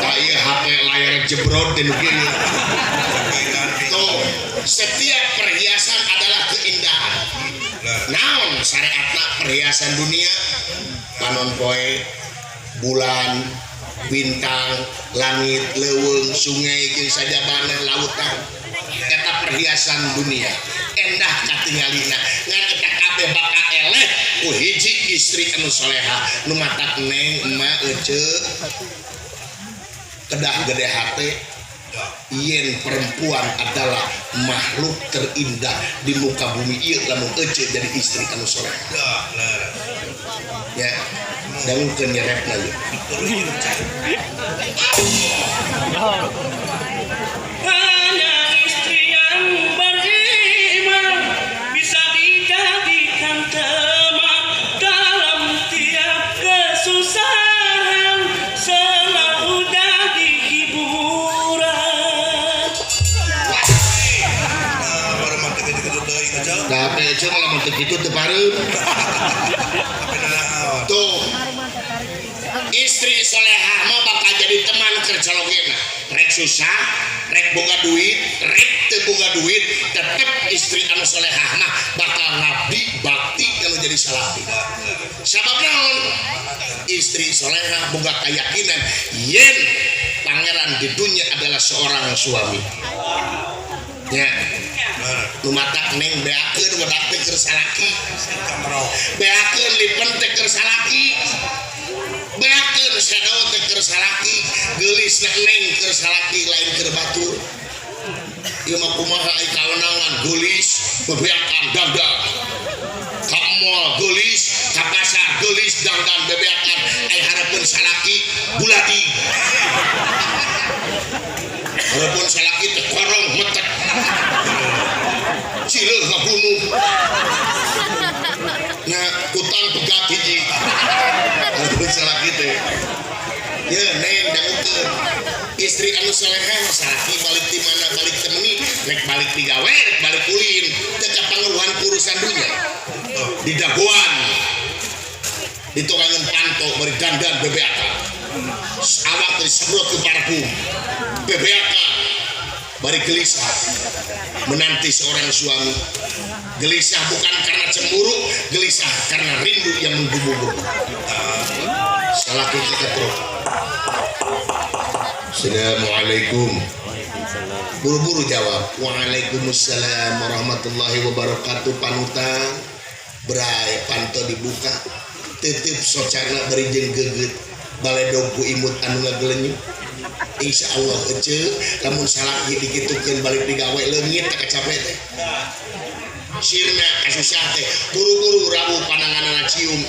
Kayak HP layar jebrot dan begini. Tuh, setiap perhiasan adalah keindahan. Naon syariatna perhiasan dunia? Panon poe, bulan, bintang, langit, leuweung, sungai, jeung sajabana lautan. Eta perhiasan dunia. Endah katingalina. Ngan eta kabeh bakal eleh ku hiji istri anu salehah nu matak neng emak ece kedah gede hate. Yen perempuan adalah makhluk terindah di muka bumi ieu lamun ece jadi istri anu salehah. Ya, dangukeun nyerepna ieu. Hanya istri yang beriman bisa dijadikan teman dalam tiap kesusahan selalu jadi hiburan. Nah, ece malah mentek itu teu pareup. Tuh, istri solehah mah bakal jadi teman kerja logena. Rek susah, rek boga duit, rek teu boga duit, tetep istri anu solehah mah bakal ngabdi bakti anu jadi salaki. Sabab naon? Istri solehah boga keyakinan yen pangeran di dunia adalah seorang suami. Ya, nu matak neng beakeun wedak teh keur salaki. Beakeun lipen teh keur salaki. Beakeun sadao teh keur salaki, geulisna neng keur salaki lain keur batur. Ieu mah kumaha ai kawenangan geulis bebeakan dandan. Ka moal geulis, ka pasar geulis dandan bebeakan ai hareupeun salaki buladi. Hareupeun salaki teh korong metek. Cileuh ngabunuh. Nya utang pegat hiji. Hareupeun salaki teh. Ya neng dangukeun. Istri anu salehah salaki balik di mana balik temeni, rek balik di gawe, rek balik ulin, teu kapangaruhan urusan dunya. Di dagoan. Di tokangan panto bari dandan bebeakan. Awak disemprot ke parfum. Bebeakan. Bari gelisah menanti seorang suami. Gelisah bukan karena cemburu, gelisah karena rindu yang menggebu-gebu. Salaki kita terus. Assalamualaikum. Buru-buru jawab. Waalaikumsalam warahmatullahi wabarakatuh. Panutan berai panto dibuka. Titip socarna bari jeung geugeut. Baledog ku imut anu ngagelenyuk. Insya Allah ece lamun salaki dikitukeun balik digawe leungit teh capek teh. Sirna kasusah teh buru-buru rabu pananganna cium.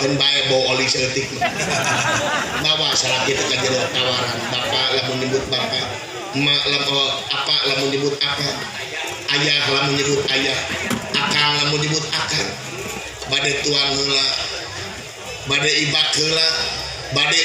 Keun bae bau oli seutik. Bawa salaki teh ka jero tawaran. Bapak lamun nyebut bapak, emak lamun apa lamun nyebut apa, ayah lamun nyebut ayah, akang lamun nyebut akang. Bade tuan heula, bade ibak heula, bade